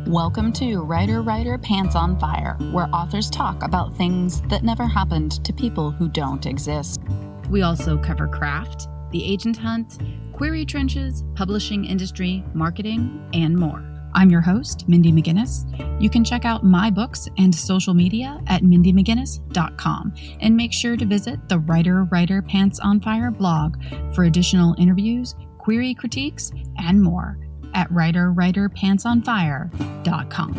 Welcome to Writer Pants on Fire, where authors talk about things that never happened to people who don't exist. We also cover craft, the agent hunt, query trenches, publishing industry, marketing, and more. I'm your host, Mindy McGinnis. You can check out my books and social media at mindymcginnis.com, and make sure to visit the Writer Pants on Fire blog for additional interviews, query critiques, and more at writerpantsonfire.com.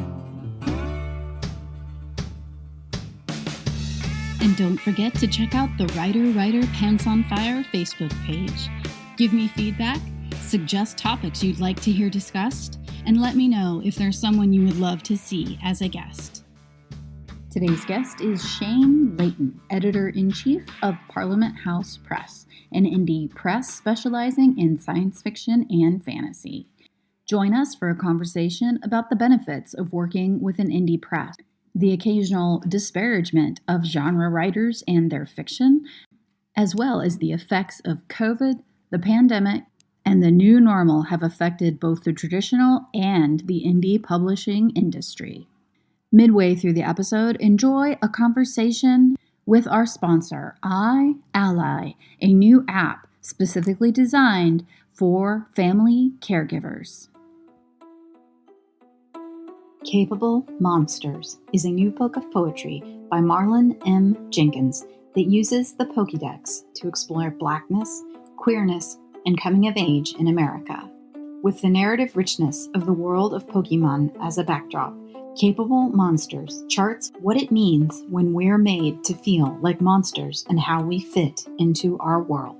And don't forget to check out the Writer Pants on Fire Facebook page. Give me feedback, suggest topics you'd like to hear discussed, and let me know if there's someone you would love to see as a guest. Today's guest is Shayne Leighton, Editor-in-Chief of Parliament House Press, an indie press specializing in science fiction and fantasy. Join us for a conversation about the benefits of working with an indie press, the occasional disparagement of genre writers and their fiction, as well as the effects of COVID, the pandemic, and the new normal have affected both the traditional and the indie publishing industry. Midway through the episode, enjoy a conversation with our sponsor, iAlly, a new app specifically designed for family caregivers. Capable Monsters is a new book of poetry by Marlon M. Jenkins that uses the Pokédex to explore Blackness, queerness, and coming of age in America. With the narrative richness of the world of Pokemon as a backdrop, Capable Monsters charts what it means when we're made to feel like monsters and how we fit into our world.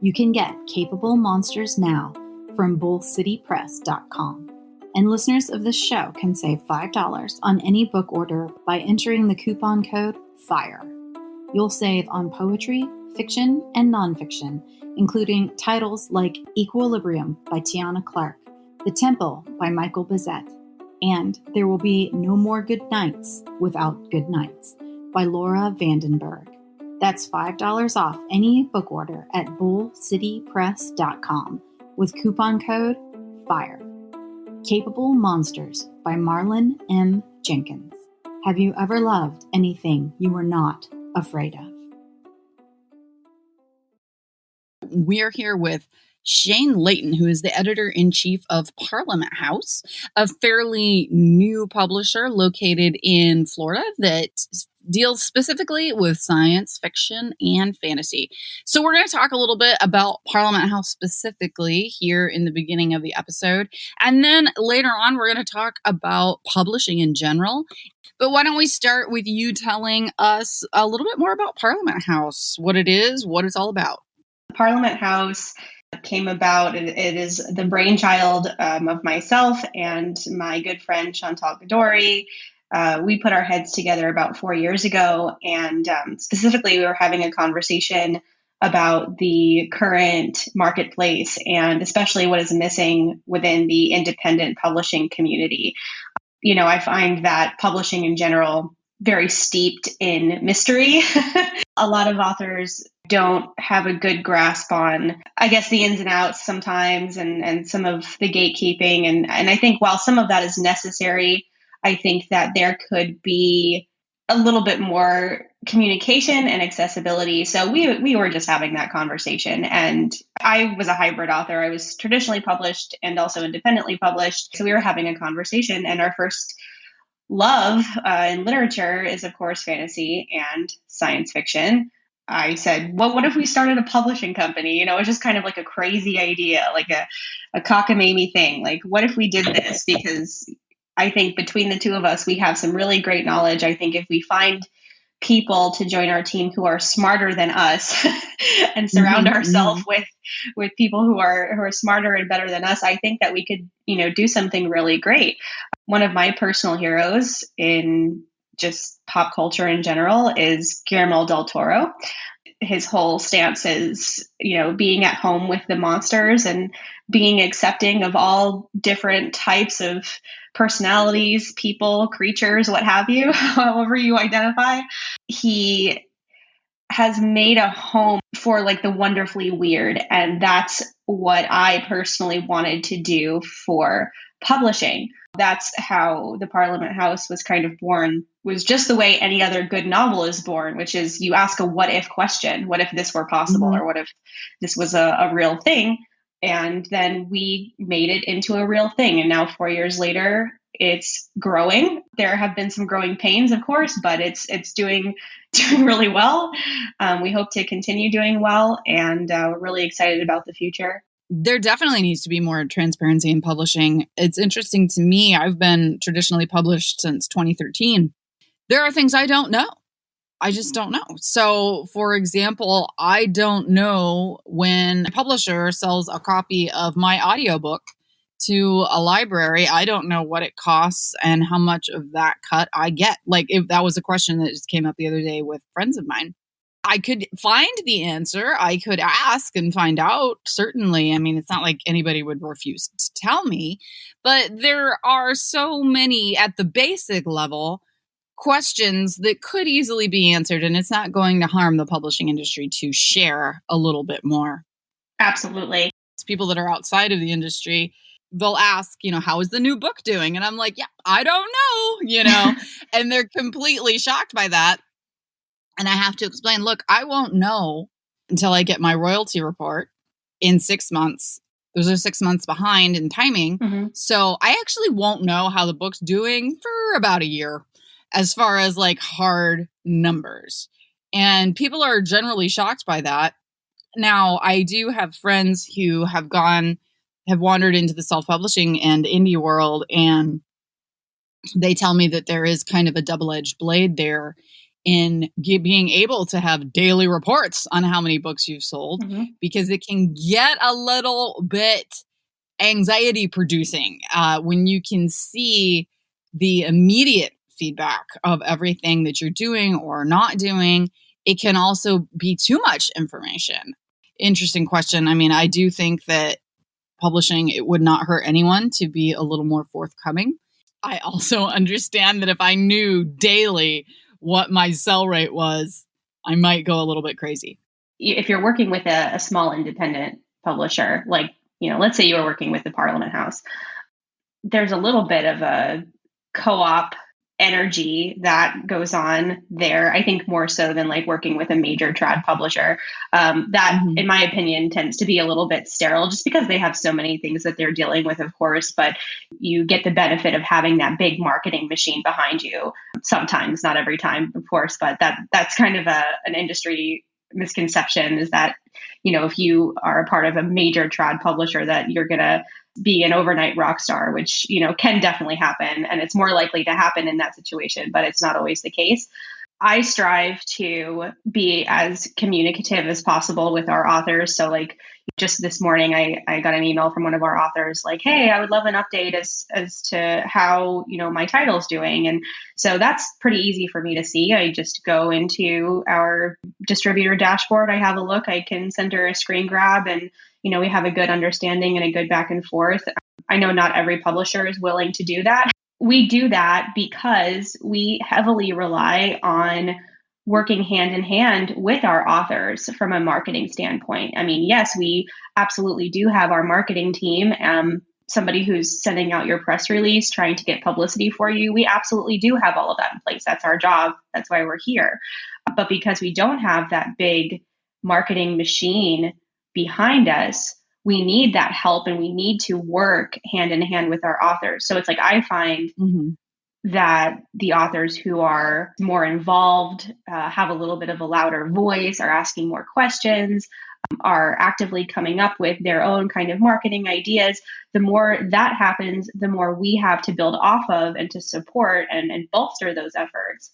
You can get Capable Monsters now from bullcitypress.com. And listeners of this show can save $5 on any book order by entering the coupon code FIRE. You'll save on poetry, fiction, and nonfiction, including titles like Equilibrium by Tiana Clark, The Temple by Michael Bezet, and There Will Be No More Good Nights Without Good Nights by Laura Vandenberg. That's $5 off any book order at bullcitypress.com with coupon code FIRE. Capable Monsters by Marlon M. Jenkins. Have you ever loved anything you were not afraid of? We are here with Shayne Leighton, who is the editor-in-chief of Parliament House, a fairly new publisher located in Florida that deals specifically with science fiction and fantasy. So we're going to talk a little bit about Parliament House specifically here in the beginning of the episode. And then later on, we're going to talk about publishing in general. But why don't we start with you telling us a little bit more about Parliament House, what it is, what it's all about. Parliament House came about, it is the brainchild of myself and my good friend Chantal Gadori. We put our heads together about 4 years ago, and specifically we were having a conversation about the current marketplace and especially what is missing within the independent publishing community. You know, I find that publishing in general very steeped in mystery. A lot of authors don't have a good grasp on, I guess, the ins and outs sometimes and some of the gatekeeping. And I think while some of that is necessary, I think that there could be a little bit more communication and accessibility. So we were just having that conversation. And I was a hybrid author. I was traditionally published and also independently published. So we were having a conversation, and our first love in literature is, of course, fantasy and science fiction. I said, well, what if we started a publishing company? You know, it's just kind of like a crazy idea, like a cockamamie thing. Like, what if we did this? Because I think between the two of us, we have some really great knowledge. I think if we find people to join our team who are smarter than us and surround ourselves with people who are smarter and better than us, I think that we could, do something really great. One of my personal heroes in just pop culture in general is Guillermo del Toro. His whole stance is, being at home with the monsters and being accepting of all different types of personalities, people, creatures, what have you, however you identify. He has made a home for like the wonderfully weird. And that's what I personally wanted to do for publishing. That's how the Parliament House was kind of born, was just the way any other good novel is born, which is you ask a what if question. What if this were possible? Mhm. Or what if this was a real thing? And then we made it into a real thing. And now 4 years later, it's growing. There have been some growing pains, of course, but it's doing doing really well. We hope to continue doing well, and we're really excited about the future. There definitely needs to be more transparency in publishing. It's interesting to me. I've been traditionally published since 2013. There are things I don't know. I just don't know. So, for example, I don't know when a publisher sells a copy of my audiobook to a library, I don't know what it costs and how much of that cut I get. Like, if that was a question that just came up the other day with friends of mine, I could find the answer. I could ask and find out, certainly. I mean, it's not like anybody would refuse to tell me, but there are so many at the basic level questions that could easily be answered, and it's not going to harm the publishing industry to share a little bit more. Absolutely. It's people that are outside of the industry, they'll ask, how is the new book doing? And I'm like, yeah, I don't know, and they're completely shocked by that. And I have to explain, look, I won't know until I get my royalty report in 6 months. Those are 6 months behind in timing. Mm-hmm. So I actually won't know how the book's doing for about a year as far as like hard numbers. And people are generally shocked by that. Now, I do have friends who have wandered into the self-publishing and indie world, and they tell me that there is kind of a double-edged blade there in being able to have daily reports on how many books you've sold, Mm-hmm. because it can get a little bit anxiety producing when you can see the immediate feedback of everything that you're doing or not doing. It can also be too much information. Interesting question. I mean, I do think that publishing, it would not hurt anyone to be a little more forthcoming. I also understand that if I knew daily what my sell rate was, I might go a little bit crazy. If you're working with a small independent publisher, like, let's say you were working with the Parliament House, there's a little bit of a co-op energy that goes on there. I think more so than like working with a major trad publisher. That, in my opinion, tends to be a little bit sterile just because they have so many things that they're dealing with, of course, but you get the benefit of having that big marketing machine behind you. Sometimes, not every time, of course, but that's kind of an industry misconception, is that, if you are a part of a major trad publisher, that you're going to be an overnight rock star, which, can definitely happen. And it's more likely to happen in that situation, but it's not always the case. I strive to be as communicative as possible with our authors. So like just this morning, I got an email from one of our authors like, hey, I would love an update as to how, my title's doing. And so that's pretty easy for me to see. I just go into our distributor dashboard. I have a look. I can send her a screen grab, and, we have a good understanding and a good back and forth. I know not every publisher is willing to do that. We do that because we heavily rely on working hand in hand with our authors from a marketing standpoint. I mean, yes, we absolutely do have our marketing team, somebody who's sending out your press release, trying to get publicity for you. We absolutely do have all of that in place. That's our job. That's why we're here. But because we don't have that big marketing machine behind us, we need that help, and we need to work hand in hand with our authors. So it's like I find that the authors who are more involved, have a little bit of a louder voice, are asking more questions, are actively coming up with their own kind of marketing ideas. The more that happens, the more we have to build off of and to support and bolster those efforts.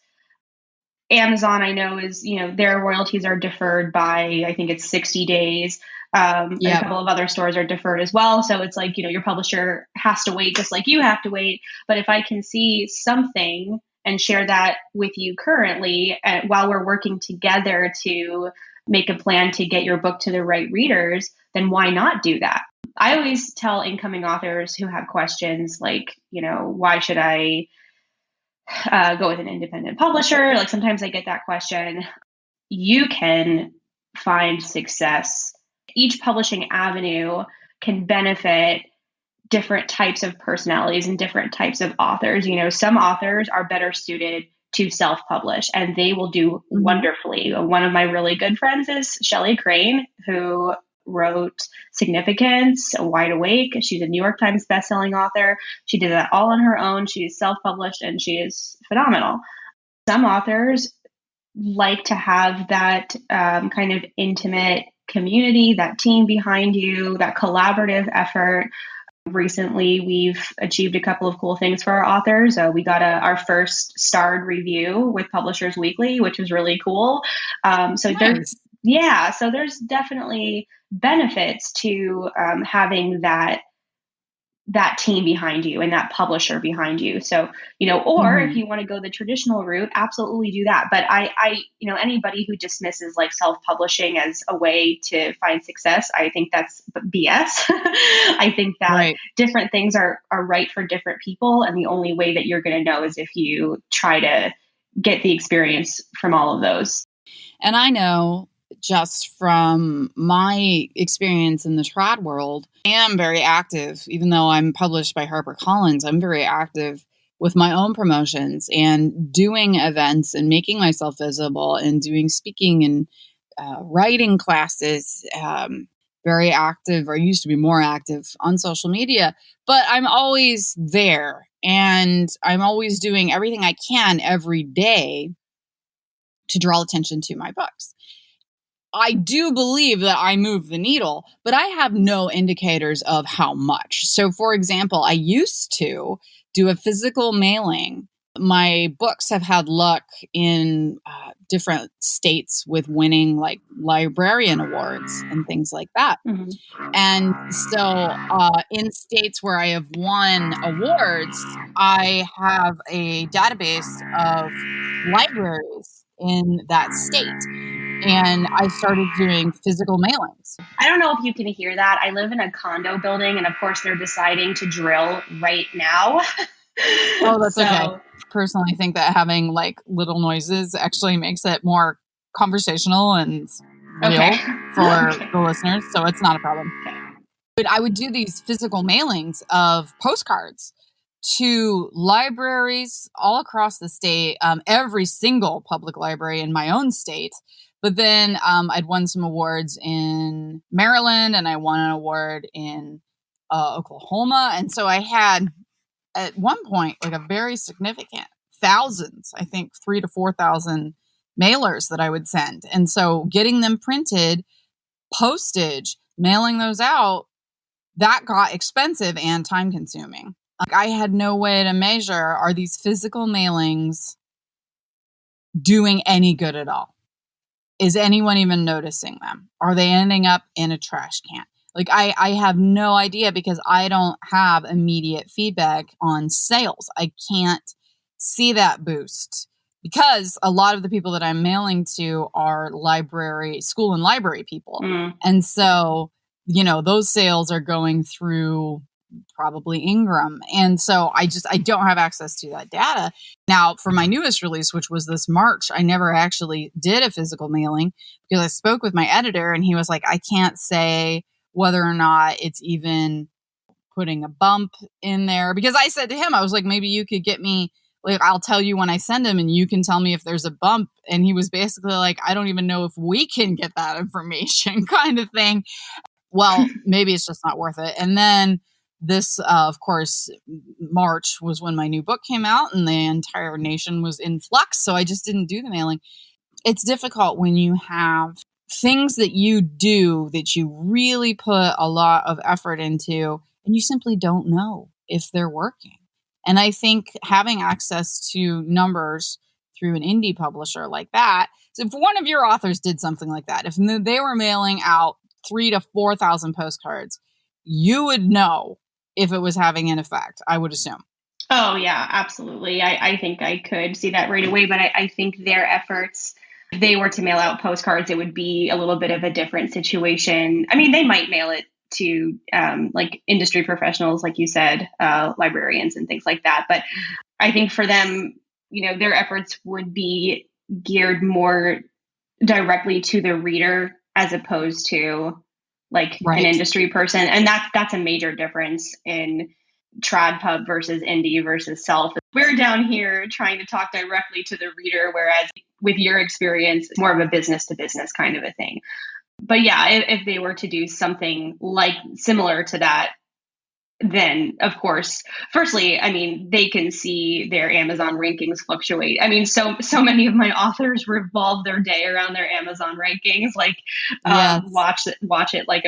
Amazon, I know, is, their royalties are deferred by, I think it's 60 days. A couple of other stores are deferred as well. So it's like, your publisher has to wait just like you have to wait. But if I can see something and share that with you currently, while we're working together to make a plan to get your book to the right readers, then why not do that? I always tell incoming authors who have questions like, why should I go with an independent publisher? Like sometimes I get that question. You can find success. Each publishing avenue can benefit different types of personalities and different types of authors. Some authors are better suited to self-publish, and they will do wonderfully. One of my really good friends is Shelley Crane, who wrote Significance, Wide Awake. She's a New York Times bestselling author. She did that all on her own. She's self-published, and she is phenomenal. Some authors like to have that kind of intimate community, that team behind you, that collaborative effort. Recently, we've achieved a couple of cool things for our authors. We got our first starred review with Publishers Weekly, which was really cool. So there's definitely benefits to having that team behind you and that publisher behind you. So, or if you want to go the traditional route, absolutely do that. But anybody who dismisses like self-publishing as a way to find success, I think that's BS. I think that different things are right for different people. And the only way that you're going to know is if you try to get the experience from all of those. And I know just from my experience in the trad world, I am very active. Even though I'm published by HarperCollins, I'm very active with my own promotions and doing events and making myself visible and doing speaking and writing classes. Very active, or used to be more active on social media, but I'm always there and I'm always doing everything I can every day to draw attention to my books. I do believe that I move the needle, but I have no indicators of how much. So, for example, I used to do a physical mailing. My books have had luck in different states with winning like librarian awards and things like that. Mm-hmm. And so in states where I have won awards, I have a database of libraries in that state. And I started doing physical mailings. I don't know if you can hear that. I live in a condo building, and of course, they're deciding to drill right now. Oh, that's okay. Personally, I think that having like little noises actually makes it more conversational and real for the listeners. So it's not a problem. But I would do these physical mailings of postcards to libraries all across the state, every single public library in my own state. But then I'd won some awards in Maryland, and I won an award in Oklahoma. And so I had, at one point, like a very significant thousands, I think 3,000 to 4,000 mailers that I would send. And so getting them printed, postage, mailing those out, that got expensive and time consuming. Like, I had no way to measure, are these physical mailings doing any good at all? Is anyone even noticing them? Are they ending up in a trash can? Like, I have no idea because I don't have immediate feedback on sales. I can't see that boost because a lot of the people that I'm mailing to are school and library people. And so, those sales are going through probably Ingram. And so I don't have access to that data. Now, for my newest release, which was this March, I never actually did a physical mailing because I spoke with my editor and he was like, I can't say whether or not it's even putting a bump in there. Because I said to him, I was like, maybe you could get me, like, I'll tell you when I send him and you can tell me if there's a bump. And he was basically like, I don't even know if we can get that information kind of thing. Well, maybe it's just not worth it. And then this, of course, March was when my new book came out and the entire nation was in flux. So I just didn't do the mailing. It's difficult when you have things that you do that you really put a lot of effort into and you simply don't know if they're working. And I think having access to numbers through an indie publisher like that, so if one of your authors did something like that, if they were mailing out 3,000 to 4,000 postcards, you would know if it was having an effect, I would assume. Oh, yeah, absolutely. I think I could see that right away, but I think their efforts, if they were to mail out postcards, it would be a little bit of a different situation. I mean, they might mail it to like industry professionals, like you said, librarians and things like that. But I think for them, their efforts would be geared more directly to the reader as opposed to like Right. an industry person. And that's a major difference in trad pub versus indie versus self. We're down here trying to talk directly to the reader, whereas with your experience, it's more of a business to business kind of a thing. But yeah, if they were to do something like similar to that, then of course, firstly, I mean, they can see their Amazon rankings fluctuate. I mean, so many of my authors revolve their day around their Amazon rankings, like Yes. watch it like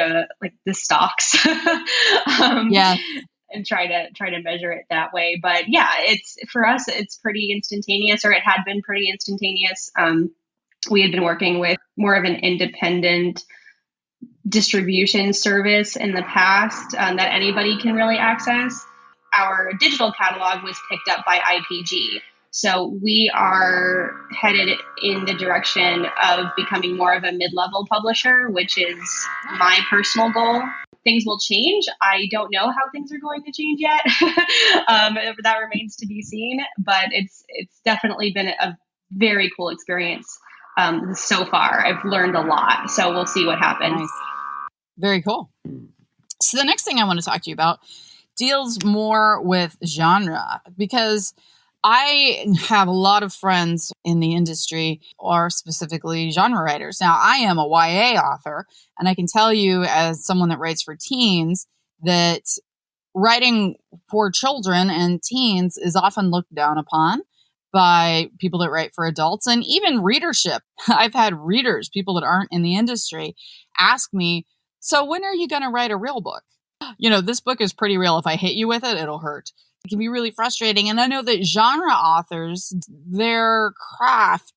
the stocks, Yes. and try to measure it that way. But yeah, it's for us, it's pretty instantaneous, or it had been pretty instantaneous. We had been working with more of an independent distribution service in the past that anybody can really access. Our digital catalog was picked up by IPG. So we are headed in the direction of becoming more of a mid-level publisher, which is my personal goal. Things will change. I don't know how things are going to change yet. That remains to be seen, but it's definitely been a very cool experience so far. I've learned a lot, so we'll see what happens. Nice. Very cool. So the next thing I want to talk to you about deals more with genre, because I have a lot of friends in the industry, or specifically genre writers. Now, I am a YA author, and I can tell you as someone that writes for teens that writing for children and teens is often looked down upon by people that write for adults, and even readership. I've had readers, people that aren't in the industry, ask me, so when are you going to write a real book? You know, this book is pretty real. If I hit you with it, it'll hurt. It can be really frustrating. And I know that genre authors, their craft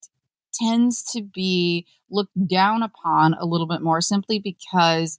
tends to be looked down upon a little bit more, simply because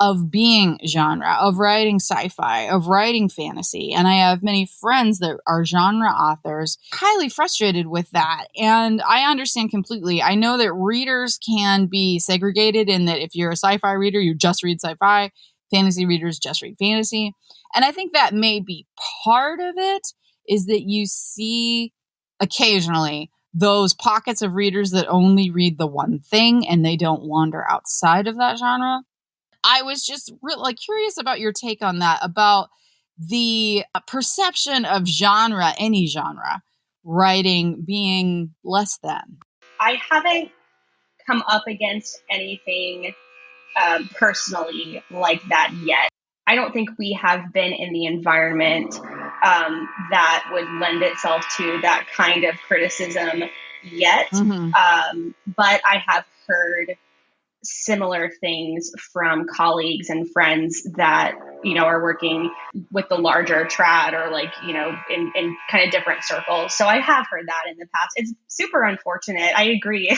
of being genre, of writing sci-fi, of writing fantasy. And I have many friends that are genre authors, highly frustrated with that. And I understand completely. I know that readers can be segregated in that if you're a sci-fi reader, you just read sci-fi. Fantasy readers just read fantasy. And I think that may be part of it, is that you see occasionally those pockets of readers that only read the one thing and they don't wander outside of that genre. I was just curious about your take on that, about the perception of genre, any genre, writing being less than. I haven't come up against anything personally like that yet. I don't think we have been in the environment that would lend itself to that kind of criticism yet. Mm-hmm. But I have heard similar things from colleagues and friends that, you know, are working with the larger trad, or like, you know, in kind of different circles. So I have heard that in the past. It's super unfortunate. I agree.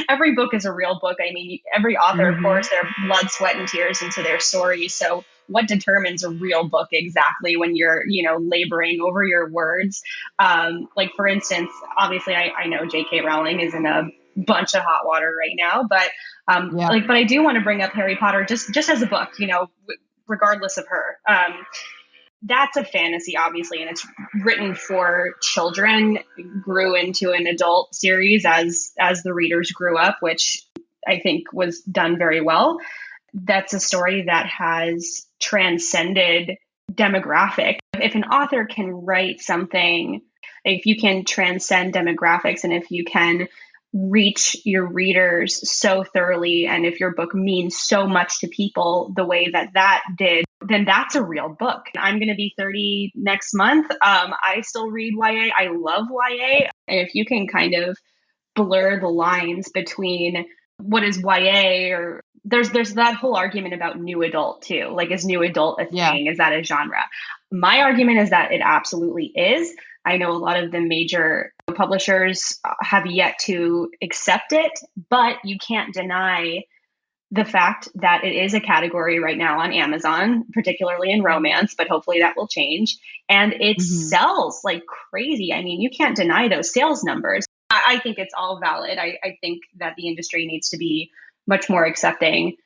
Every book is a real book. I mean, every author pours their blood, sweat, and tears into their story. So what determines a real book exactly when you're, you know, laboring over your words? Like, for instance, obviously I know J.K. Rowling is in a bunch of hot water right now, but but I do want to bring up Harry Potter just as a book, you know, regardless of her. That's a fantasy, obviously, and it's written for children, grew into an adult series as the readers grew up, which I think was done very well. That's a story that has transcended demographic. If an author can write something, if you can transcend demographics, and if you can reach your readers so thoroughly, and if your book means so much to people the way that did, then that's a real book. I'm going to be 30 next month. I still read YA. I love YA. And if you can kind of blur the lines between what is YA, or there's that whole argument about new adult too. Like, is new adult a thing? Is that a genre? My argument is that it absolutely is. I know a lot of the major publishers have yet to accept it, but you can't deny the fact that it is a category right now on Amazon, particularly in romance, but hopefully that will change. And it sells like crazy. I mean, you can't deny those sales numbers. I think it's all valid. I think that the industry needs to be much more accepting.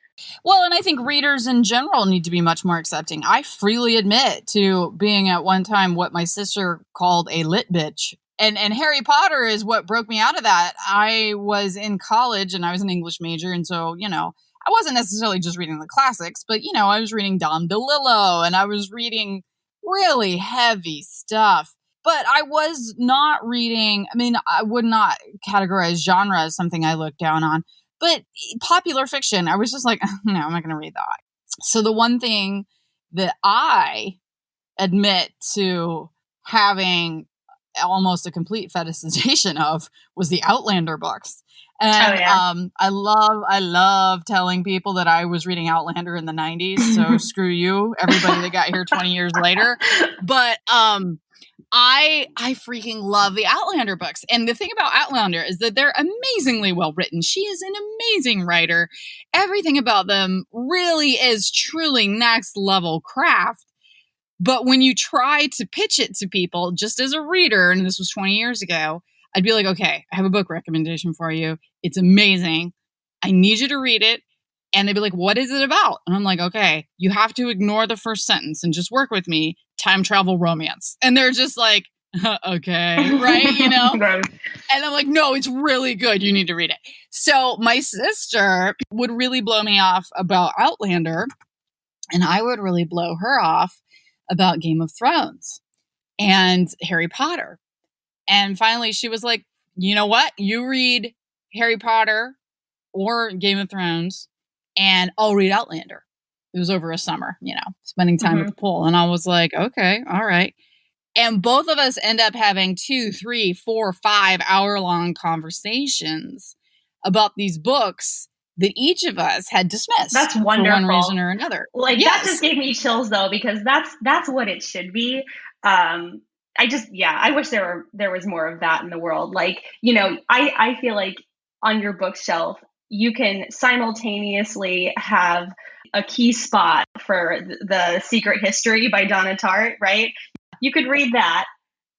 Well, and I think readers in general need to be much more accepting. I freely admit to being at one time what my sister called a lit bitch. And Harry Potter is what broke me out of that. I was in college and I was an English major. And so, you know, I wasn't necessarily just reading the classics, but, I was reading Dom DeLillo and I was reading really heavy stuff. But I was not reading, I would not categorize genre as something I looked down on. But popular fiction, I was just like, no, I'm not going to read that. So the one thing that I admit to having almost a complete fetishization of was the Outlander books. And I love telling people that I was reading Outlander in the 90s. So screw you, everybody that got here 20 years later. But I freaking love the Outlander books. And the thing about Outlander is that they're amazingly well written. She is an amazing writer. Everything about them really is truly next level craft. But when you try to pitch it to people, just as a reader, and this was 20 years ago, I'd be like, okay, I have a book recommendation for you. It's amazing. I need you to read it. And they'd be like, what is it about? And I'm like, okay, you have to ignore the first sentence and just work with me. Time travel romance. And they're just like, okay, right? Right. And I'm like, no, it's really good. You need to read it. So my sister would really blow me off about Outlander. And I would really blow her off about Game of Thrones and Harry Potter. And finally she was like, you know what? You read Harry Potter or Game of Thrones and I'll read Outlander. It was over a summer, spending time at the pool. And I was like, okay, all right. And both of us end up having 2, 3, 4, 5 hour-long conversations about these books that each of us had dismissed. That's wonderful. For one reason or another. That just gave me chills though, because that's what it should be. I wish there was more of that in the world. I feel like on your bookshelf, you can simultaneously have a key spot for the Secret History by Donna Tartt, right? You could read that.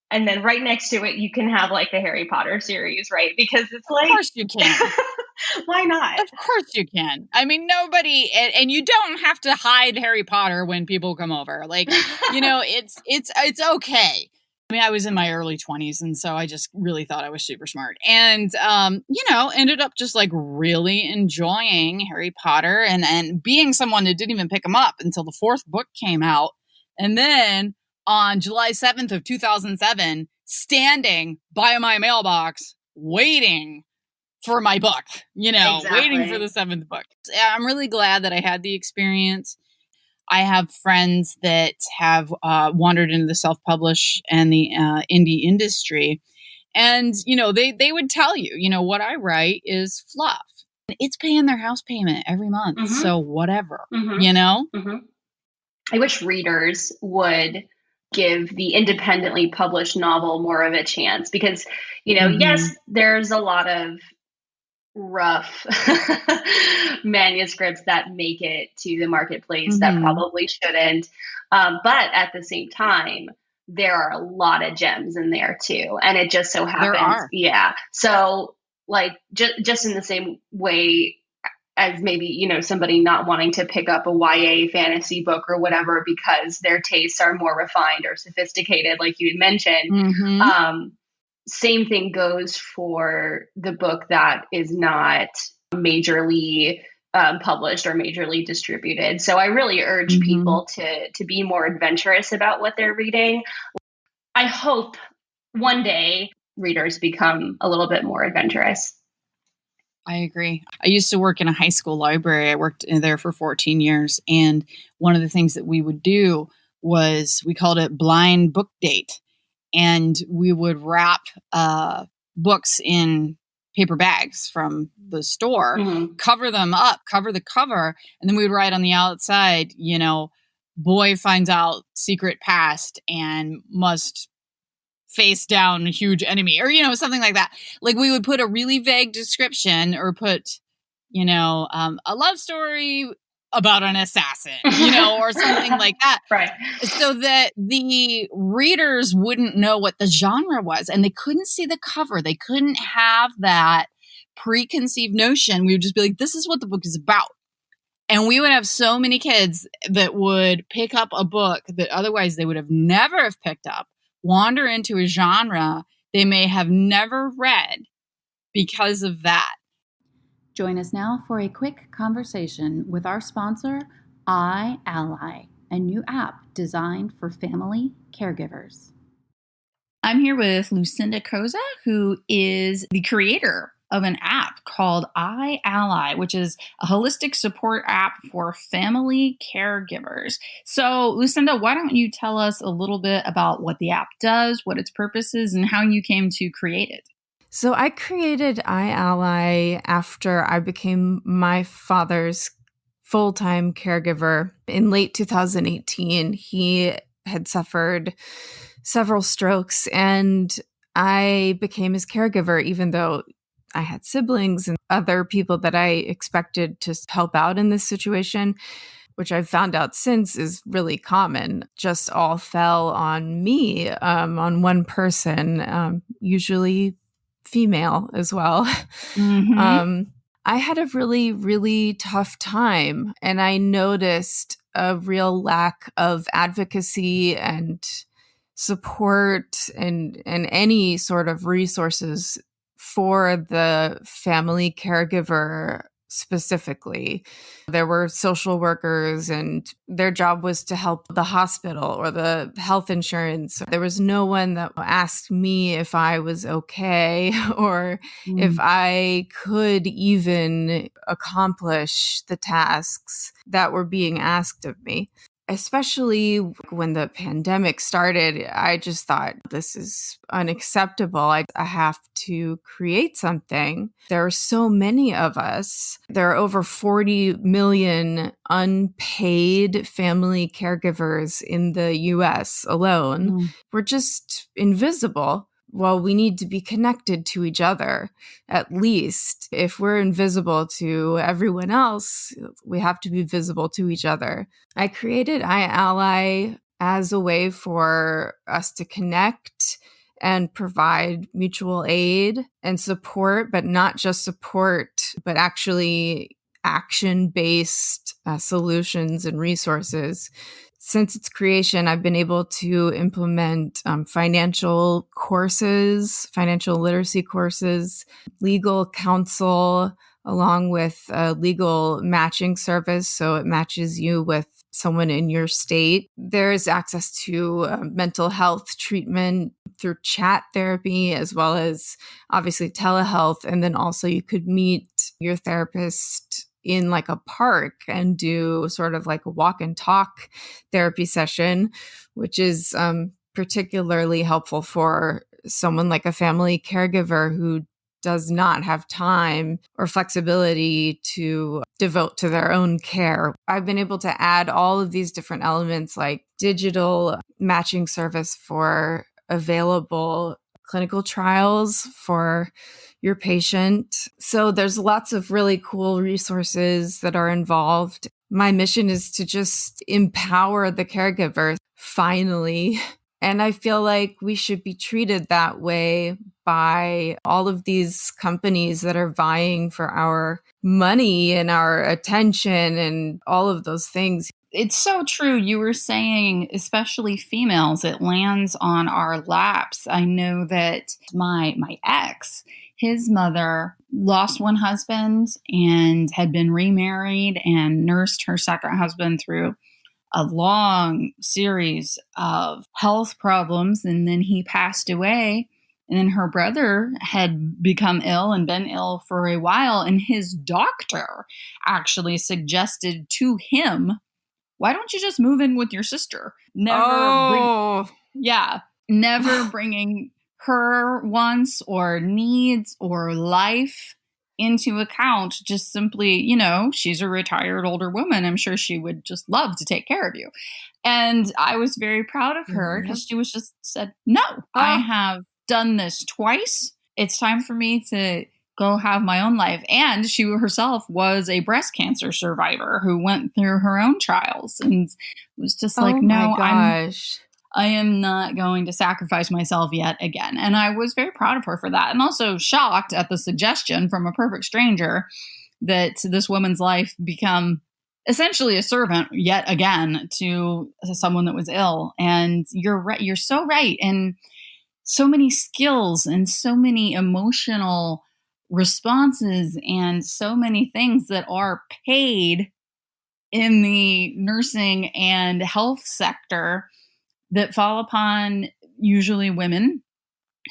And then right next to it, you can have the Harry Potter series, right? Because it's Of course you can. Why not? Of course you can. Nobody, and you don't have to hide Harry Potter when people come over. It's okay. I was in my early 20s, and so I just really thought I was super smart. And, ended up just really enjoying Harry Potter and being someone that didn't even pick them up until the 4th book came out. And then on July 7th of 2007, standing by my mailbox, waiting for my book, Exactly. waiting for the 7th book. I'm really glad that I had the experience. I have friends that have wandered into the self-publish and the indie industry. And, they would tell you, what I write is fluff. It's paying their house payment every month. Mm-hmm. So whatever, Mm-hmm. I wish readers would give the independently published novel more of a chance because, yes, there's a lot of rough manuscripts that make it to the marketplace that probably shouldn't. But at the same time, there are a lot of gems in there too. And it just so happens. There are. Yeah. So just in the same way as maybe, somebody not wanting to pick up a YA fantasy book or whatever because their tastes are more refined or sophisticated, like you had mentioned. Same thing goes for the book that is not majorly published or majorly distributed. So I really urge people to be more adventurous about what they're reading. I hope one day readers become a little bit more adventurous. I agree. I used to work in a high school library. I worked in there for 14 years. And one of the things that we would do was we called it blind book date. And we would wrap books in paper bags from the store, cover them up, cover the cover. And then we would write on the outside, boy finds out secret past and must face down a huge enemy or, something like that. We would put a really vague description or put, a love story about an assassin, or something like that. Right. So that the readers wouldn't know what the genre was and they couldn't see the cover. They couldn't have that preconceived notion. We would just be like, this is what the book is about. And we would have so many kids that would pick up a book that otherwise they would have never have picked up, wander into a genre they may have never read because of that. Join us now for a quick conversation with our sponsor, iAlly, a new app designed for family caregivers. I'm here with Lucinda Koza, who is the creator of an app called iAlly, which is a holistic support app for family caregivers. So, Lucinda, why don't you tell us a little bit about what the app does, what its purpose is, and how you came to create it? So I created iAlly after I became my father's full-time caregiver in late 2018. He had suffered several strokes and I became his caregiver, even though I had siblings and other people that I expected to help out in this situation, which I've found out since is really common, just all fell on me, on one person, usually female as well. Mm-hmm. I had a really, really tough time, and I noticed a real lack of advocacy and support and any sort of resources for the family caregiver specifically. There were social workers and their job was to help the hospital or the health insurance. There was no one that asked me if I was okay or if I could even accomplish the tasks that were being asked of me. Especially when the pandemic started, I just thought this is unacceptable. I have to create something. There are so many of us. There are over 40 million unpaid family caregivers in the US alone. We're just invisible. Well, we need to be connected to each other, at least. If we're invisible to everyone else, we have to be visible to each other. I created iAlly as a way for us to connect and provide mutual aid and support, but not just support, but actually action-based solutions and resources. Since its creation, I've been able to implement financial courses, financial literacy courses, legal counsel, along with a legal matching service. So it matches you with someone in your state. There is access to mental health treatment through chat therapy, as well as obviously telehealth. And then also you could meet your therapist in like a park and do sort of like a walk and talk therapy session, which is particularly helpful for someone like a family caregiver who does not have time or flexibility to devote to their own care. I've been able to add all of these different elements like digital matching service for available clinical trials for your patient. So there's lots of really cool resources that are involved. My mission is to just empower the caregiver finally. And I feel like we should be treated that way by all of these companies that are vying for our money and our attention and all of those things. It's so true. You were saying, especially females, it lands on our laps. I know that my ex, his mother lost one husband and had been remarried and nursed her second husband through a long series of health problems. And then he passed away. And then her brother had become ill and been ill for a while. And his doctor actually suggested to him, why don't you just move in with your sister? Never bringing her wants or needs or life into account. Just simply, she's a retired older woman. I'm sure she would just love to take care of you. And I was very proud of her because she was just said, no, I have done this twice. It's time for me to go have my own life. And she herself was a breast cancer survivor who went through her own trials and was just like, no, I am not going to sacrifice myself yet again. And I was very proud of her for that. And also shocked at the suggestion from a perfect stranger that this woman's life become essentially a servant yet again to someone that was ill. And you're right. You're so right. And so many skills and so many emotional responses and so many things that are paid in the nursing and health sector that fall upon usually women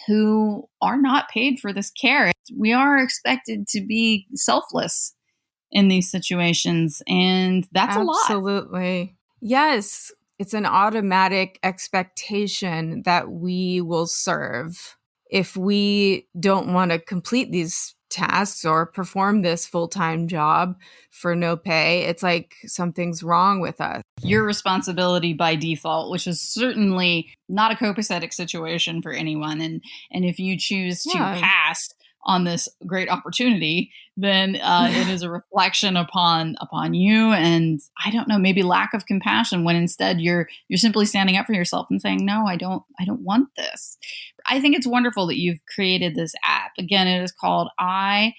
who are not paid for this care. We are expected to be selfless in these situations, and that's a lot. Absolutely. Yes, it's an automatic expectation that we will serve. If we don't want to complete these tasks or perform this full-time job for no pay, it's like something's wrong with us. Your responsibility by default, which is certainly not a copacetic situation for anyone. And if you choose to pass on this great opportunity, then it is a reflection upon you, and I don't know, maybe lack of compassion, when instead you're simply standing up for yourself and saying, no, I don't want this. I think it's wonderful that you've created this app. Again, it is called Ally,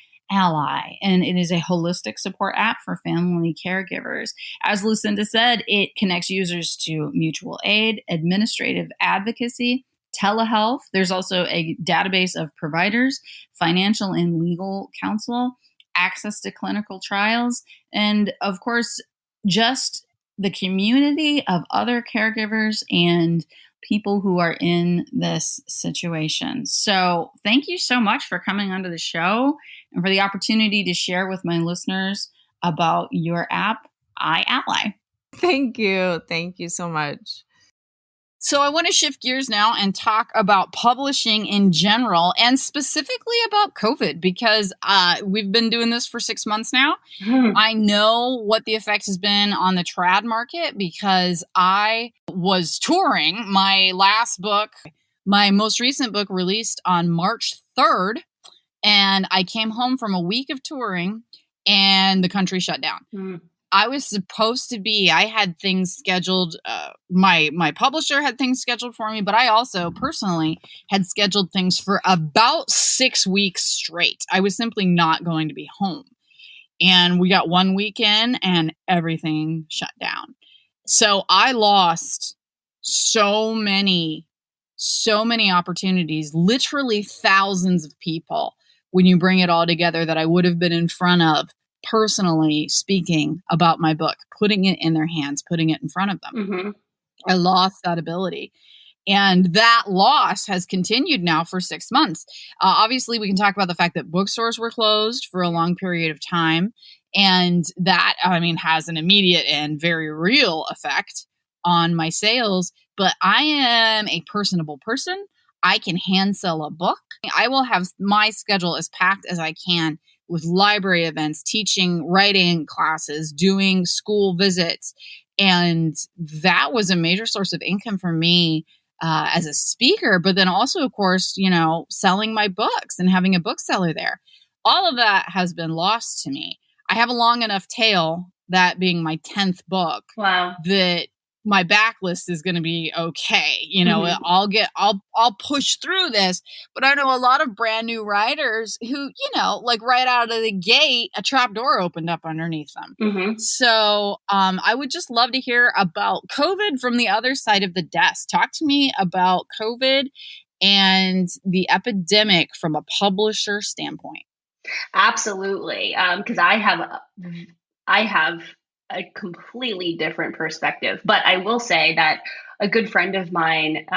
and it is a holistic support app for family caregivers. As Lucinda said, it connects users to mutual aid, administrative advocacy, telehealth. There's also a database of providers, financial and legal counsel, access to clinical trials, and of course, just the community of other caregivers and people who are in this situation. So thank you so much for coming onto the show and for the opportunity to share with my listeners about your app, iAlly. Thank you. Thank you so much. So I want to shift gears now and talk about publishing in general, and specifically about COVID, because we've been doing this for 6 months now. I know what the effect has been on the trad market because I was touring. My last book, my most recent book, released on March 3rd, and I came home from a week of touring and the country shut down. I was supposed to be, I had things scheduled. My publisher had things scheduled for me, but I also personally had scheduled things for about 6 weeks straight. I was simply not going to be home. And we got 1 weekend and everything shut down. So I lost so many opportunities, literally thousands of people, when you bring it all together, that I would have been in front of, personally speaking about my book, putting it in their hands, putting it in front of them. I lost that ability. And that loss has continued now for 6 months. Obviously, we can talk about the fact that bookstores were closed for a long period of time. And that, has an immediate and very real effect on my sales. But I am a personable person. I can hand sell a book. I will have my schedule as packed as I can with library events, teaching, writing classes, doing school visits. And that was a major source of income for me as a speaker, but then also, of course, selling my books and having a bookseller there. All of that has been lost to me. I have a long enough tail, that being my 10th book, that my backlist is going to be okay. I'll push through this, but I know a lot of brand new writers who, like right out of the gate, a trap door opened up underneath them. So I would just love to hear about COVID from the other side of the desk. Talk to me about COVID and the epidemic from a publisher standpoint. Absolutely. Because I have a completely different perspective. But I will say that a good friend of mine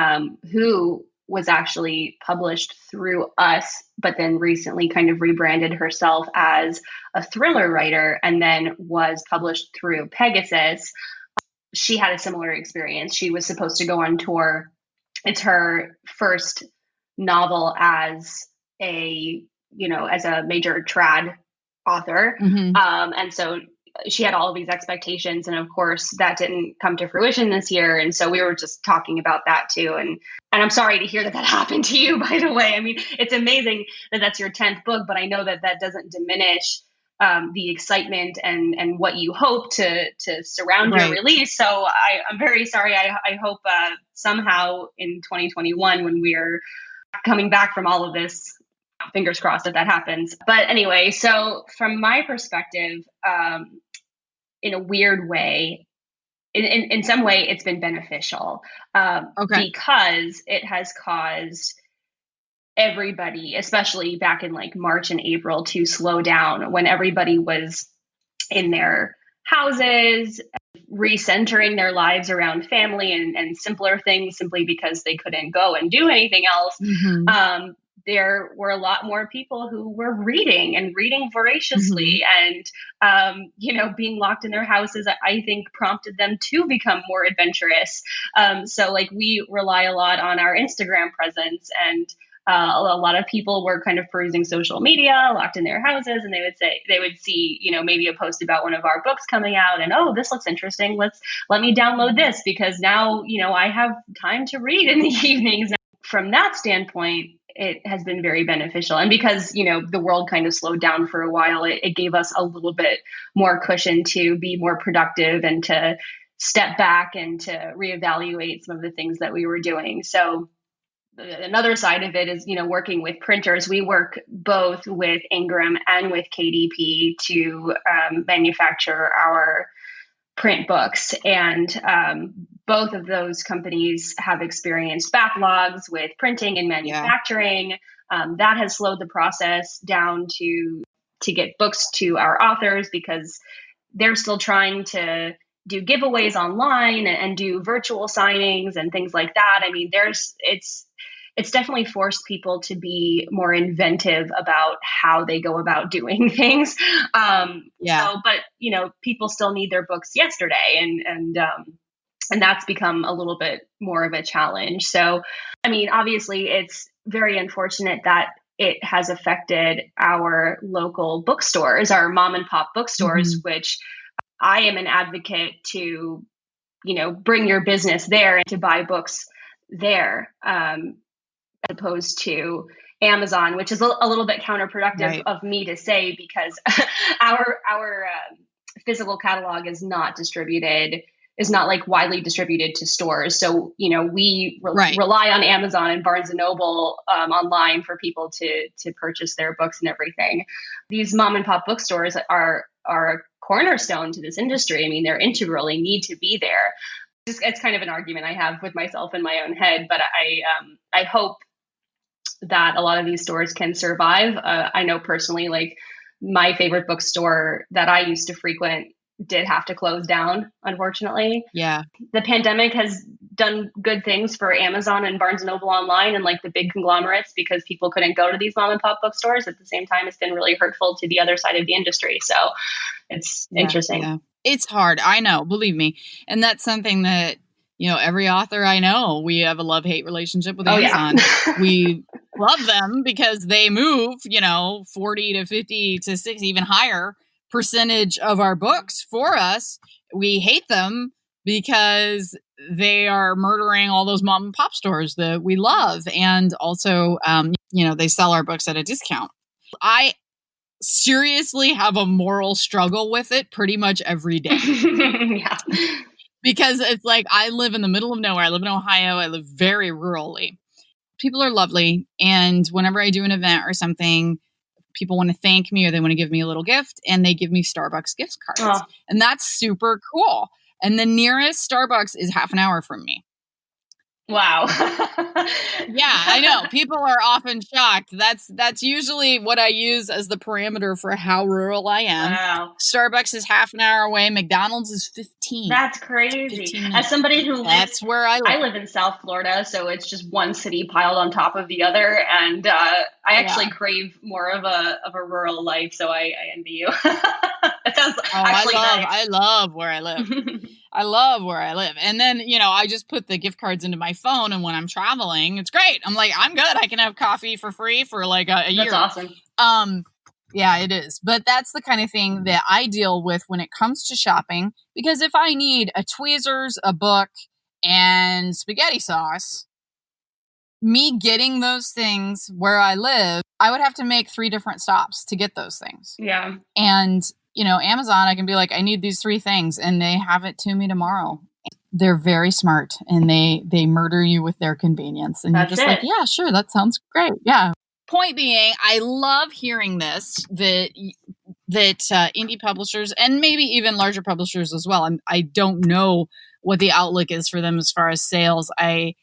who was actually published through us, but then recently kind of rebranded herself as a thriller writer and then was published through Pegasus, she had a similar experience. She was supposed to go on tour. It's her first novel as a major trad author. And so she had all of these expectations. And of course, that didn't come to fruition this year. And so we were just talking about that too. And I'm sorry to hear that happened to you, by the way. I mean, it's amazing that that's your 10th book, but I know that that doesn't diminish the excitement and what you hope to surround your release. So I'm very sorry. I hope somehow in 2021, when we are coming back from all of this, fingers crossed that happens. But anyway, so from my perspective, in a weird way, in some way, it's been beneficial because it has caused everybody, especially back in like March and April, to slow down when everybody was in their houses, recentering their lives around family and simpler things simply because they couldn't go and do anything else. Mm-hmm. There were a lot more people who were reading and reading voraciously, and being locked in their houses, I think, prompted them to become more adventurous. So like we rely a lot on our Instagram presence, and a lot of people were kind of perusing social media, locked in their houses, and they would see, maybe a post about one of our books coming out, and oh, this looks interesting. Let me download this because now, I have time to read in the evenings. From that standpoint, it has been very beneficial. And because, the world kind of slowed down for a while, it gave us a little bit more cushion to be more productive and to step back and to reevaluate some of the things that we were doing. So another side of it is, working with printers. We work both with Ingram and with KDP to manufacture our print books. And both of those companies have experienced backlogs with printing and manufacturing. Yeah. That has slowed the process down to get books to our authors because they're still trying to do giveaways online and do virtual signings and things like that. I mean, it's definitely forced people to be more inventive about how they go about doing things. But people still need their books yesterday, and that's become a little bit more of a challenge. So, I mean, obviously, it's very unfortunate that it has affected our local bookstores, our mom and pop bookstores, which I am an advocate to, bring your business there and to buy books there. As opposed to Amazon, which is a little bit counterproductive of me to say because our physical catalog is not like widely distributed to stores. So, we rely on Amazon and Barnes and Noble online for people to purchase their books and everything. These mom and pop bookstores are a cornerstone to this industry. I mean, they're integrally need to be there. It's kind of an argument I have with myself in my own head, but I hope that a lot of these stores can survive. I know personally, like my favorite bookstore that I used to frequent did have to close down, unfortunately. Yeah. The pandemic has done good things for Amazon and Barnes and Noble online and like the big conglomerates because people couldn't go to these mom and pop bookstores. At the same time, it's been really hurtful to the other side of the industry. So it's interesting. Yeah. It's hard. I know, believe me. And that's something that, every author I know, we have a love-hate relationship with Amazon. Yeah. We love them because they move, 40 to 50 to 60, even higher percentage of our books for us. We hate them because they are murdering all those mom and pop stores that we love. And also, they sell our books at a discount. I seriously have a moral struggle with it pretty much every day. Yeah. Because it's like I live in the middle of nowhere. I live in Ohio. I live very rurally. People are lovely. And whenever I do an event or something, people want to thank me or they want to give me a little gift and they give me Starbucks gift cards. Oh. And that's super cool. And the nearest Starbucks is half an hour from me. Wow. Yeah, I know. People are often shocked. That's usually what I use as the parameter for how rural I am. Wow. Starbucks is half an hour away. McDonald's is 15. That's crazy. As somebody who That's where I live. I live in South Florida, so it's just one city piled on top of the other. And I actually crave more of a rural life, so I envy you. It sounds actually nice. I love where I live. I love where I live. And then, I just put the gift cards into my phone. And when I'm traveling, it's great. I'm like, I'm good. I can have coffee for free for like a year. That's awesome. Yeah, it is. But that's the kind of thing that I deal with when it comes to shopping. Because if I need a tweezers, a book, and spaghetti sauce, me getting those things where I live, I would have to make 3 different stops to get those things. Yeah. And Amazon, I can be like, I need these 3 things and they have it to me tomorrow. They're very smart and they murder you with their convenience. And That's you're just like, yeah, sure. That sounds great. Yeah. Point being, I love hearing this, that indie publishers and maybe even larger publishers as well. I don't know what the outlook is for them as far as sales. I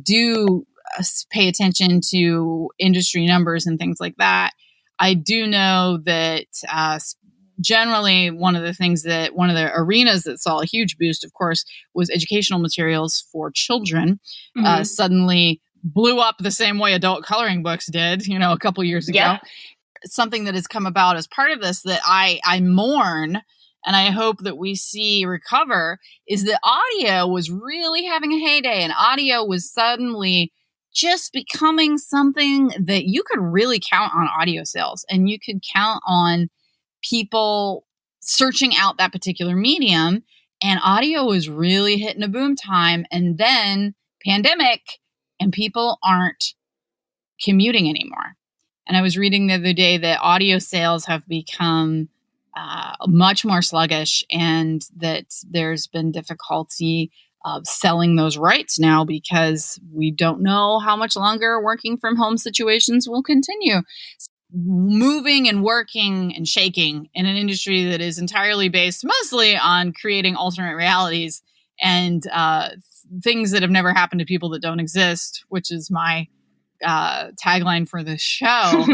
do pay attention to industry numbers and things like that. I do know that generally one of the arenas that saw a huge boost, of course, was educational materials for children. Suddenly blew up the same way adult coloring books did, a couple years ago. Yep. Something that has come about as part of this that I mourn and I hope that we see recover is that audio was really having a heyday, and audio was suddenly just becoming something that you could really count on audio sales, and you could count on people searching out that particular medium, and audio was really hitting a boom time. And then pandemic, and people aren't commuting anymore. And I was reading the other day that audio sales have become much more sluggish, and that there's been difficulty of selling those rights now because we don't know how much longer working from home situations will continue. Moving and working and shaking in an industry that is entirely based mostly on creating alternate realities and things that have never happened to people that don't exist, which is my tagline for the show.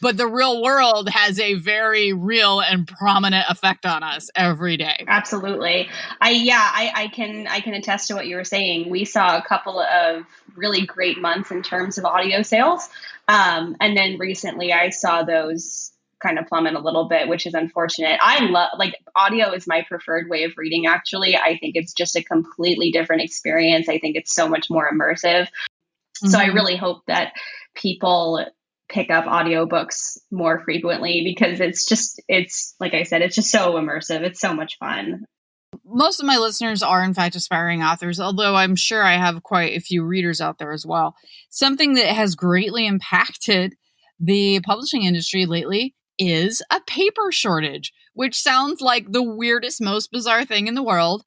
But the real world has a very real and prominent effect on us every day. Absolutely. I can attest to what you were saying. We saw a couple of really great months in terms of audio sales. And then recently I saw those kind of plummet a little bit, which is unfortunate. I love, audio is my preferred way of reading, actually. I think it's just a completely different experience. I think it's so much more immersive. So I really hope that people pick up audiobooks more frequently, because it's like I said, it's just so immersive. It's so much fun. Most of my listeners are, in fact, aspiring authors, although I'm sure I have quite a few readers out there as well. Something that has greatly impacted the publishing industry lately is a paper shortage, which sounds like the weirdest, most bizarre thing in the world,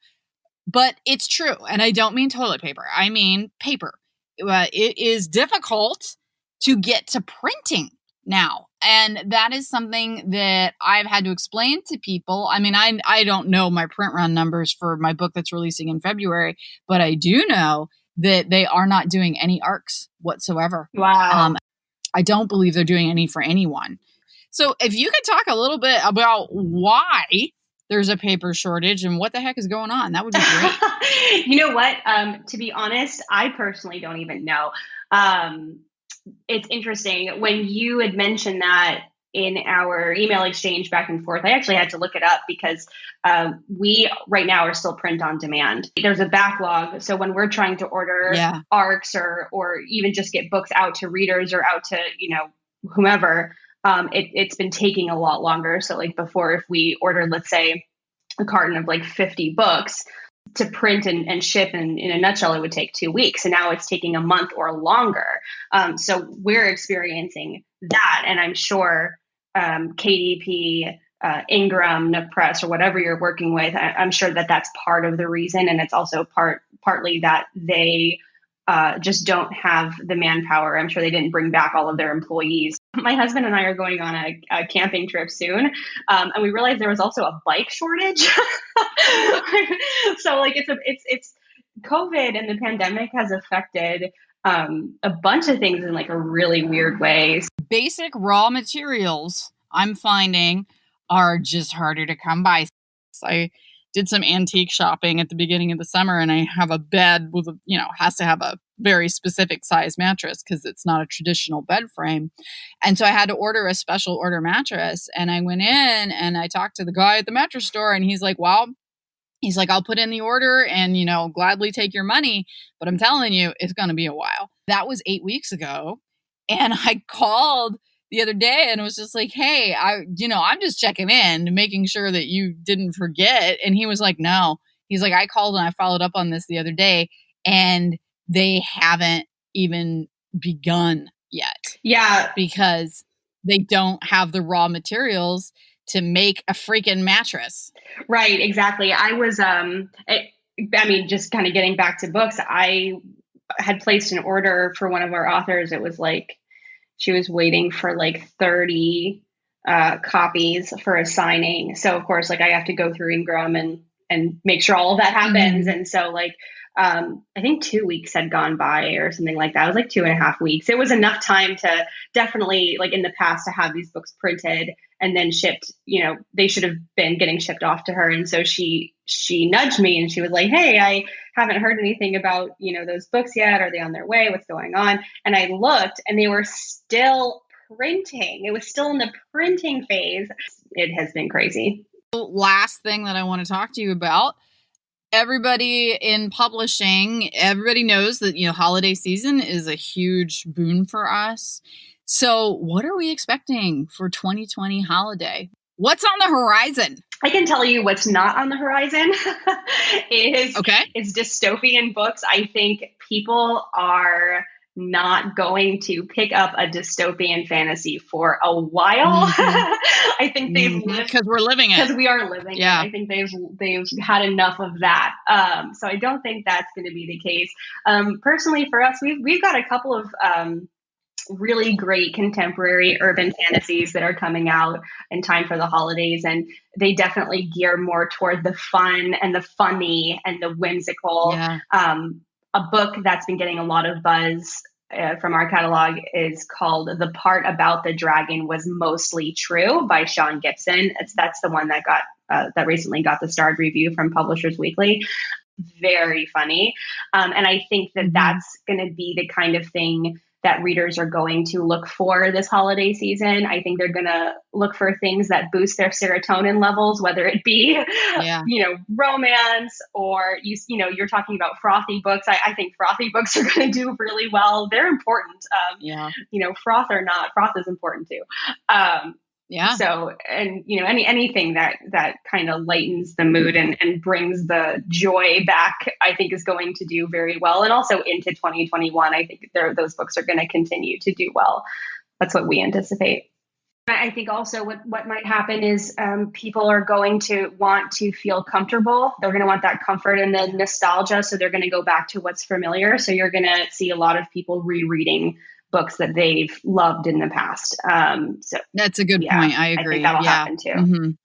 but it's true. And I don't mean toilet paper. I mean paper. It is difficult to get to printing now. And that is something that I've had to explain to people. I mean, I don't know my print run numbers for my book that's releasing in February, but I do know that they are not doing any ARCs whatsoever. Wow. I don't believe they're doing any for anyone. So if you could talk a little bit about why there's a paper shortage and what the heck is going on, that would be great. You know what? To be honest, I personally don't even know. It's interesting. When you had mentioned that in our email exchange back and forth, I actually had to look it up, because we right now are still print on demand. There's a backlog. So when we're trying to order ARCs or even just get books out to readers or out to, whomever, it's been taking a lot longer. So before, if we ordered, let's say, a carton of 50 books, to print and ship in a nutshell, it would take 2 weeks. And now it's taking a month or longer. So we're experiencing that. And I'm sure KDP, Ingram, Nook Press, or whatever you're working with, I'm sure that that's part of the reason. And it's also partly that they just don't have the manpower. I'm sure they didn't bring back all of their employees. My husband and I are going on a camping trip soon. And we realized there was also a bike shortage. So it's COVID, and the pandemic has affected a bunch of things in a really weird way. Basic raw materials, I'm finding, are just harder to come by. I did some antique shopping at the beginning of the summer, and I have a bed with has to have a very specific size mattress because it's not a traditional bed frame. And so I had to order a special order mattress, and I went in and I talked to the guy at the mattress store, and he's like, wow. He's like, I'll put in the order and, gladly take your money. But I'm telling you, it's going to be a while. That was 8 weeks ago. And I called the other day and was just like, hey, I'm just checking in, making sure that you didn't forget. And he was like, no. He's like, I called and I followed up on this the other day, and they haven't even begun yet. Yeah. Because they don't have the raw materials to make a freaking mattress. Right, exactly. I was, just kind of getting back to books, I had placed an order for one of our authors. It was she was waiting for 30 copies for a signing. So of course, I have to go through Ingram and make sure all of that happens. And so I think 2 weeks had gone by or something like that. It was like 2.5 weeks. It was enough time to definitely, like in the past, to have these books printed and then shipped. They should have been getting shipped off to her. And so she nudged me and she was like, "Hey, I haven't heard anything about, those books yet. Are they on their way? What's going on?" And I looked and they were still printing. It was still in the printing phase. It has been crazy. Last thing that I want to talk to you about. Everybody in publishing, everybody knows that, holiday season is a huge boon for us. So what are we expecting for 2020 holiday? What's on the horizon? I can tell you what's not on the horizon is Is dystopian books. I think people are not going to pick up a dystopian fantasy for a while. I think they've because we're living it. Because we are living it. I think they've had enough of that. So I don't think that's going to be the case. Personally, for us, we've got a couple of really great contemporary urban fantasies that are coming out in time for the holidays, and they definitely gear more toward the fun and the funny and the whimsical. A book that's been getting a lot of buzz from our catalog is called "The Part About the Dragon Was Mostly True" by Sean Gibson. That's the one that that recently got the starred review from Publishers Weekly. Very funny, and I think that that's going to be the kind of thing that readers are going to look for this holiday season. I think they're going to look for things that boost their serotonin levels, whether it be, romance or, you're talking about frothy books. I think frothy books are going to do really well. They're important. Froth or not, froth is important too. So, and, anything that kind of lightens the mood and brings the joy back, I think is going to do very well. And also into 2021, I think those books are going to continue to do well. That's what we anticipate. I think also what might happen is people are going to want to feel comfortable. They're going to want that comfort and the nostalgia. So they're going to go back to what's familiar. So you're going to see a lot of people rereading books that they've loved in the past. So that's a good point. I agree. I think that'll happen too.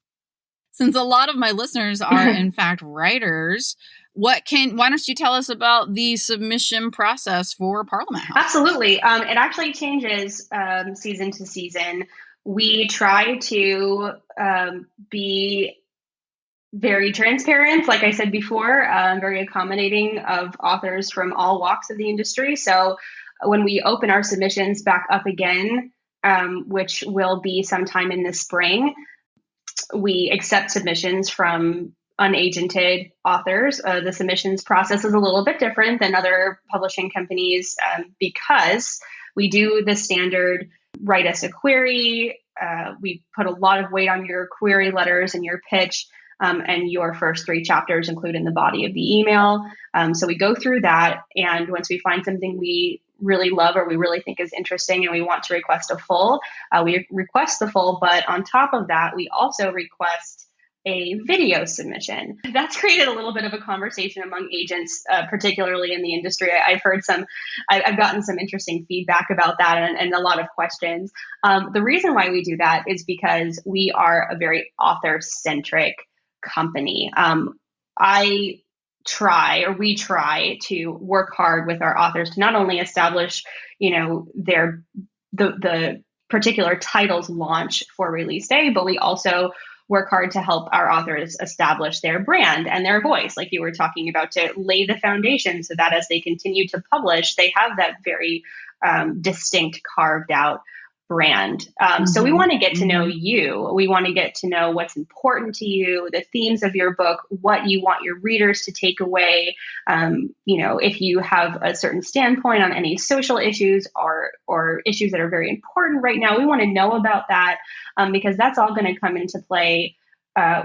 Since a lot of my listeners are in fact writers, why don't you tell us about the submission process for Parliament House? Absolutely. It actually changes season to season. We try to be very transparent, like I said before, very accommodating of authors from all walks of the industry. So when we open our submissions back up again, which will be sometime in the spring, we accept submissions from unagented authors. The submissions process is a little bit different than other publishing companies because we do the standard write us a query. We put a lot of weight on your query letters and your pitch. And your first 3 chapters include in the body of the email. So we go through that. And once we find something we really love or we really think is interesting and we want to request a full, we request the full. But on top of that, we also request a video submission. That's created a little bit of a conversation among agents, particularly in the industry. I've gotten some interesting feedback about that and a lot of questions. The reason why we do that is because we are a very author-centric company. We try to work hard with our authors to not only establish, the particular title's launch for release day, but we also work hard to help our authors establish their brand and their voice, like you were talking about, to lay the foundation so that as they continue to publish, they have that very distinct, carved out brand. So we want to get to know you. We want to get to know what's important to you, the themes of your book, what you want your readers to take away. If you have a certain standpoint on any social issues or issues that are very important right now, we want to know about that because that's all going to come into play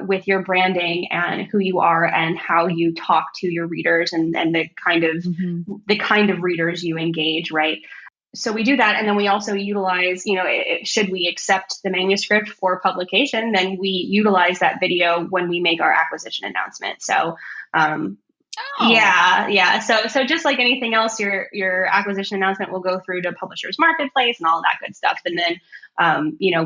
with your branding and who you are and how you talk to your readers and the kind of readers you engage, right? So we do that. And then we also utilize, should we accept the manuscript for publication, then we utilize that video when we make our acquisition announcement. So, yeah. So just like anything else, your acquisition announcement will go through to Publishers Marketplace and all that good stuff. And then,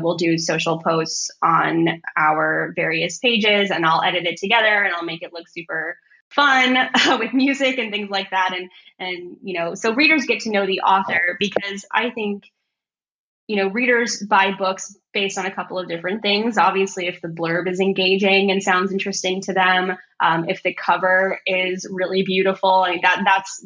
we'll do social posts on our various pages and I'll edit it together and I'll make it look super fun with music and things like that. And so readers get to know the author, because I think, readers buy books based on a couple of different things. Obviously, if the blurb is engaging and sounds interesting to them, if the cover is really beautiful, I mean, that's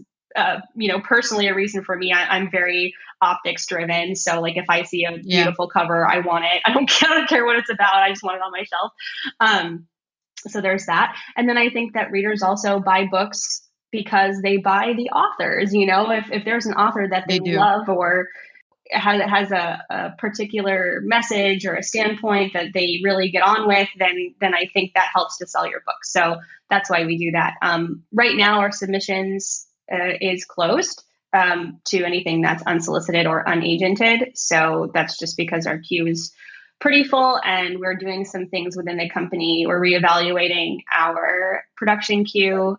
personally a reason for me. I'm very optics driven. So like if I see a beautiful cover, I want it. I don't care what it's about. I just want it on my shelf. So there's that. And then I think that readers also buy books because they buy the authors. If there's an author that they love, or has a particular message or a standpoint that they really get on with, then I think that helps to sell your book. So that's why we do that. Right now, our submissions is closed to anything that's unsolicited or unagented. So that's just because our queue is pretty full, and we're doing some things within the company. We're reevaluating our production queue,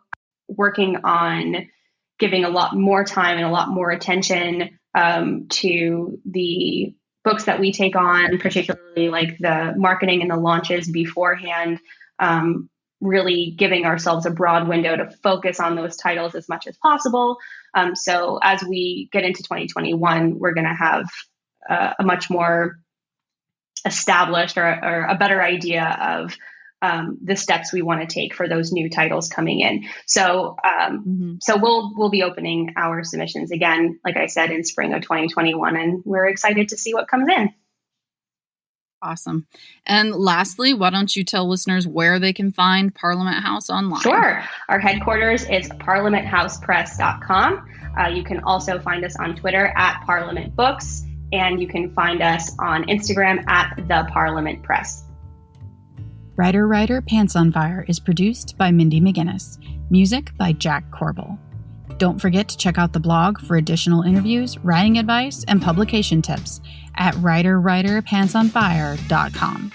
working on giving a lot more time and a lot more attention to the books that we take on, particularly like the marketing and the launches beforehand, really giving ourselves a broad window to focus on those titles as much as possible. So as we get into 2021, we're going to have a much more established or a better idea of the steps we want to take for those new titles coming in. So so we'll be opening our submissions again, like I said, in spring of 2021, and we're excited to see what comes in. Awesome. And lastly, why don't you tell listeners where they can find Parliament House online? Sure. Our headquarters is parliamenthousepress.com. You can also find us on Twitter at Parliament Books, and you can find us on Instagram at The Parliament Press. Writer, Pants on Fire is produced by Mindy McGinnis. Music by Jack Corbel. Don't forget to check out the blog for additional interviews, writing advice, and publication tips at writerpantsonfire.com.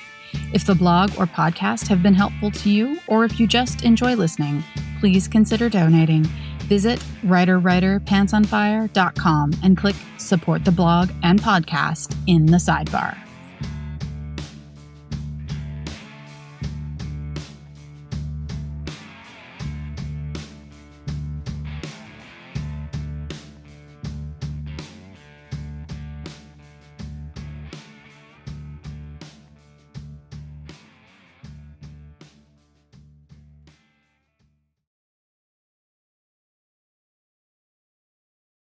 If the blog or podcast have been helpful to you, or if you just enjoy listening, please consider donating. Visit writerpantsonfire.com and click Support the Blog and Podcast in the sidebar.